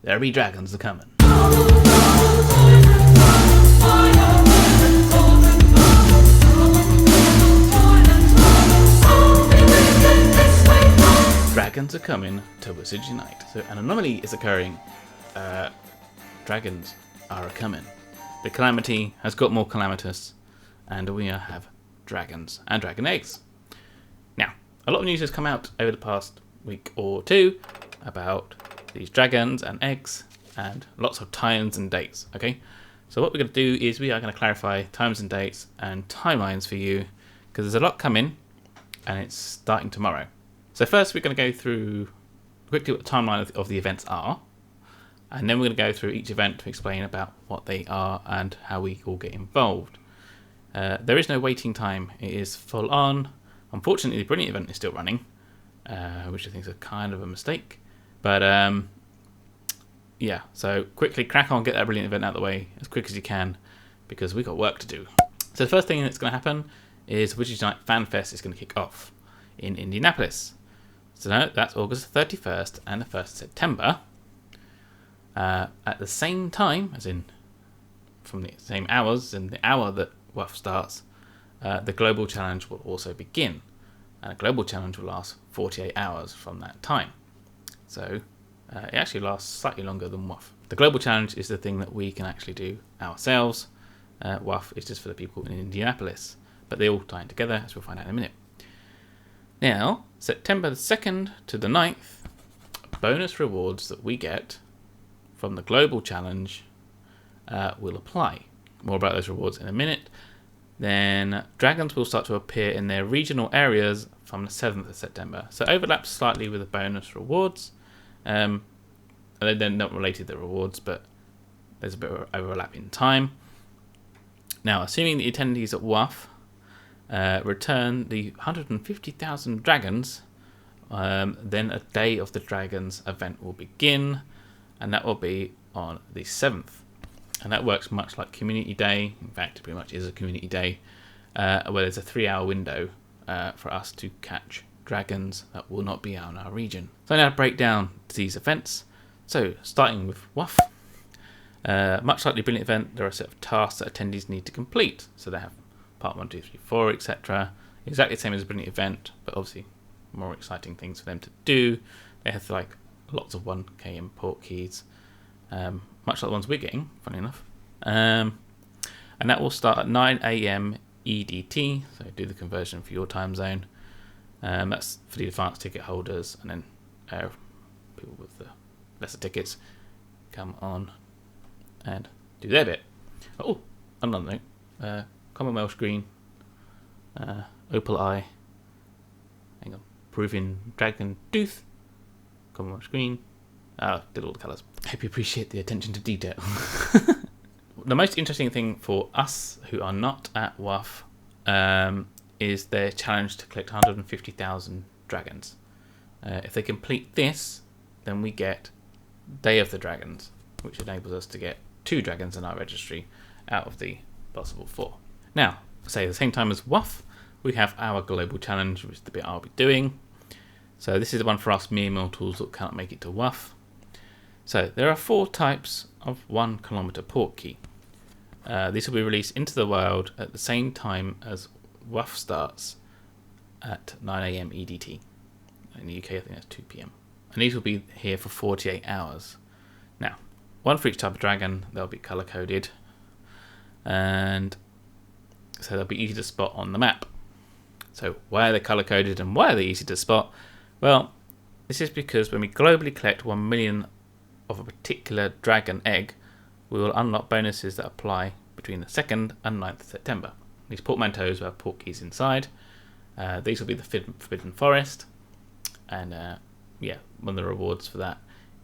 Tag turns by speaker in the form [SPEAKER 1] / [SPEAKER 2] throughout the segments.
[SPEAKER 1] there be dragons a-coming. Dragons are coming to Wizards Unite. So an anomaly is occurring. Dragons are a-coming. The calamity has got more calamitous, and we have dragons and dragon eggs. Now, a lot of news has come out over the past week or two about these dragons and eggs, and lots of times and dates. Okay, so what we're going to do is we are going to clarify times and dates and timelines for you, because there's a lot coming, and it's starting tomorrow. So first we're going to go through quickly what the timeline of the events are, and then we're going to go through each event to explain about what they are and how we all get involved. There is no waiting time, it is full on. Unfortunately the Brilliant event is still running, which I think is a kind of a mistake. But yeah, so quickly crack on, get that Brilliant event out of the way as quick as you can, because we've got work to do. So the first thing that's going to happen is Wizards Unite Fan Fest is going to kick off in Indianapolis. So that's August 31st and the 1st of September. At the same time, as in from the same hours, in the hour that WUFF starts, the Global Challenge will also begin. And the Global Challenge will last 48 hours from that time. So it actually lasts slightly longer than WUFF. The Global Challenge is the thing that we can actually do ourselves. WUFF is just for the people in Indianapolis. But they all tie in together, as we'll find out in a minute. Now, September the 2nd to the 9th, bonus rewards that we get from the Global Challenge will apply. More about those rewards in a minute. Then dragons will start to appear in their regional areas from the 7th of September. So overlaps slightly with the bonus rewards. They're not related to the rewards, but there's a bit of overlap in time. Now, assuming the attendees at WUFF return the 150,000 dragons, then a Day of the Dragons event will begin, and that will be on the 7th. And that works much like Community Day. In fact, it pretty much is a Community Day, where there's a 3-hour window for us to catch dragons that will not be out in our region. So now to break down these events. So starting with WUFF. Much like the Brilliant event, there are a set of tasks that attendees need to complete. So they have part 1, 2, 3, 4, etc. Exactly the same as the Brilliant event, but obviously more exciting things for them to do. They have like lots of 1k import keys, much like the ones we're getting, funny enough. And that will start at 9 AM EDT, so do the conversion for your time zone. That's for the advanced ticket holders, and then people with the lesser tickets come on and do their bit. Oh, another note. Commonwealth screen, Opal Eye, hang on, Proving Dragon Tooth, Commonwealth screen, did all the colours. Hope you appreciate the attention to detail. The most interesting thing for us who are not at WUFF is their challenge to collect 150,000 dragons. If they complete this, then we get Day of the Dragons, which enables us to get 2 dragons in our registry out of the possible 4. Now, say at the same time as WUFF, we have our Global Challenge, which is the bit I'll be doing. So this is the one for us mere mortals that can't make it to WUFF. So there are 4 types of 1 kilometer Portkey. These will be released into the wild at the same time as WUFF starts at 9 AM EDT. In the UK, I think that's 2 PM. And these will be here for 48 hours. Now, 1 for each type of dragon. They'll be color coded, and so they'll be easy to spot on the map. So why are they color coded and why are they easy to spot? Well, this is because when we globally collect 1 million of a particular dragon egg, we will unlock bonuses that apply between the 2nd and 9th of September. These portmanteaus will have portkeys inside. These will be the Forbidden Forest, and yeah, one of the rewards for that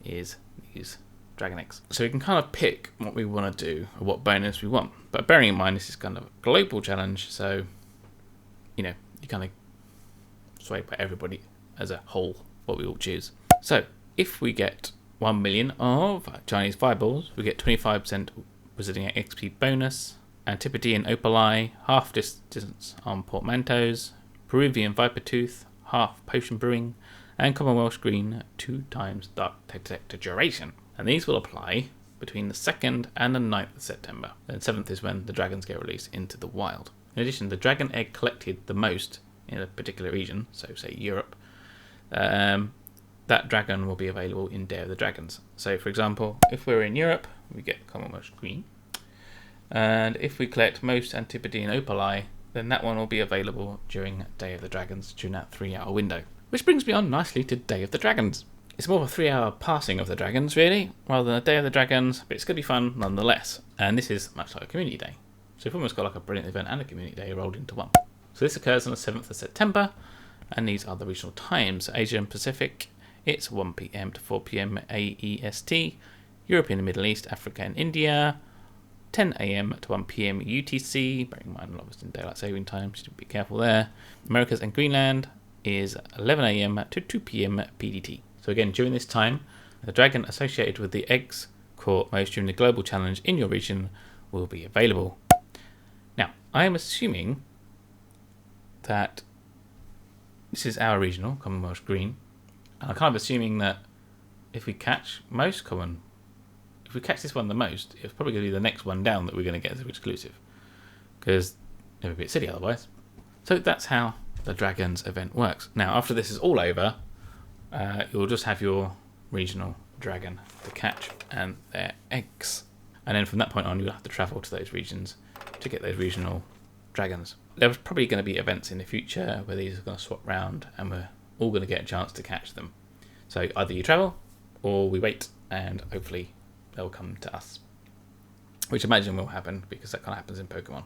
[SPEAKER 1] is these dragon eggs. So we can kind of pick what we want to do or what bonus we want. But bearing in mind this is kind of a global challenge, so you know, you kind of sway by everybody as a whole what we all choose. So if we get 1 million of Chinese fireballs, we get 25% Wizarding XP bonus, Antipode and Opal Eye, half distance on portmanteaus, Peruvian Viper Tooth, half potion brewing, and Commonwealth Screen 2 times Dark Detector duration. And these will apply between the 2nd and the 9th of September. And 7th is when the dragons get released into the wild. In addition, the dragon egg collected the most in a particular region, so say Europe, that dragon will be available in Day of the Dragons. So for example, if we're in Europe, we get commonwealth green. And if we collect most Antipodean Opali, then that one will be available during Day of the Dragons during that 3-hour window. Which brings me on nicely to Day of the Dragons. It's more of a 3-hour passing of the dragons, really, rather than a Day of the Dragons, but it's going to be fun nonetheless. And this is much like a community day. So we've almost got like a brilliant event and a community day rolled into one. So this occurs on the 7th of September, and these are the regional times. Asia and Pacific, it's 1 PM to 4 PM AEST. Europe and the Middle East, Africa and India, 10 AM to 1 PM UTC, bearing in mind a lot of it's in daylight saving time, so be careful there. Americas and Greenland is 11 AM to 2 PM PDT. So again, during this time, the dragon associated with the eggs caught most during the global challenge in your region will be available. Now, I am assuming that this is our regional, Commonwealth Green, and I'm kind of assuming that if we catch this one the most, it's probably going to be the next one down that we're going to get as an exclusive, because it would be a bit silly otherwise. So that's how the Dragons event works. Now, after this is all over, you'll just have your regional dragon to catch and their eggs. And then from that point on, you'll have to travel to those regions to get those regional dragons. There's probably going to be events in the future where these are going to swap round and we're all going to get a chance to catch them. So either you travel or we wait and hopefully they'll come to us. Which I imagine will happen because that kind of happens in Pokemon.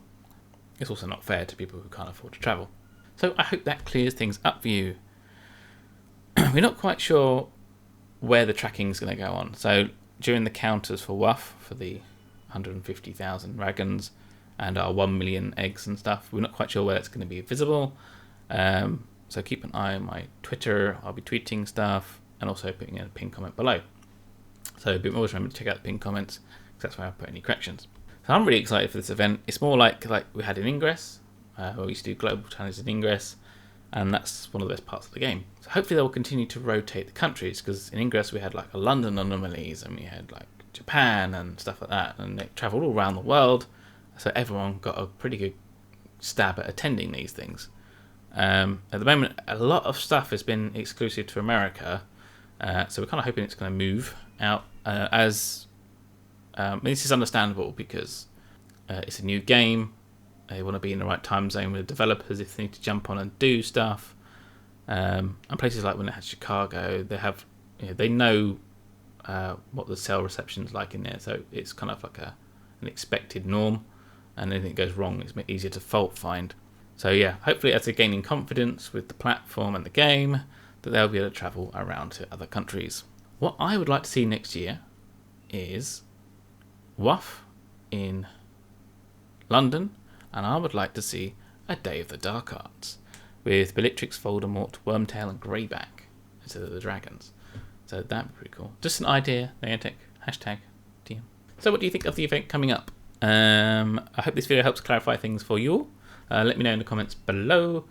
[SPEAKER 1] It's also not fair to people who can't afford to travel. So I hope that clears things up for you. We're not quite sure where the tracking is going to go on. So during the counters for WUFF, for the 150,000 dragons and our 1 million eggs and stuff, we're not quite sure where it's going to be visible. So keep an eye on my Twitter. I'll be tweeting stuff and also putting in a pinned comment below. So always remember to check out the pinned comments because that's where I put any corrections. So I'm really excited for this event. It's more like we had in Ingress. We used to do global challenges in Ingress, and that's one of the best parts of the game. So hopefully they will continue to rotate the countries, because in Ingress we had like a London anomalies and we had like Japan and stuff like that, and they travelled all around the world, so everyone got a pretty good stab at attending these things. At the moment, a lot of stuff has been exclusive to America, so we're kind of hoping it's going to move out this is understandable because it's a new game. They want to be in the right time zone with the developers if they need to jump on and do stuff. And places like when they had Chicago, they know what the cell reception's like in there, so it's kind of like an expected norm, and anything that goes wrong, it's easier to fault find. So yeah, hopefully as they're gaining confidence with the platform and the game, that they'll be able to travel around to other countries. What I would like to see next year is WUFF in London, and I would like to see a Day of the Dark Arts with Bellatrix, Voldemort, Wormtail and Greyback instead of the dragons. So that'd be pretty cool. Just an idea, Niantic, #TM. So what do you think of the event coming up? I hope this video helps clarify things for you all. Let me know in the comments below.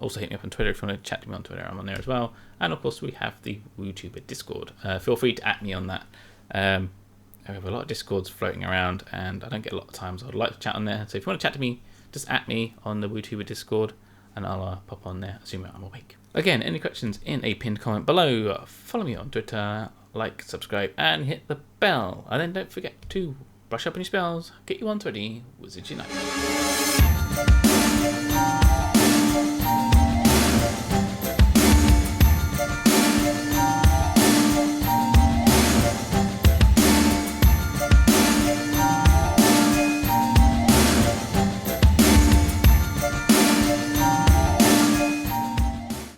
[SPEAKER 1] Also hit me up on Twitter if you want to chat to me on Twitter. I'm on there as well. And of course we have the WUtuber Discord. Feel free to @me on that. I have a lot of Discords floating around and I don't get a lot of time, so I'd like to chat on there. So if you want to chat to me, just @me on the WUtuber Discord and I'll pop on there, assuming I'm awake. Again, any questions in a pinned comment below. Follow me on Twitter, like, subscribe and hit the bell. And then don't forget to brush up on your spells, get your wands ready, Wizards Unite.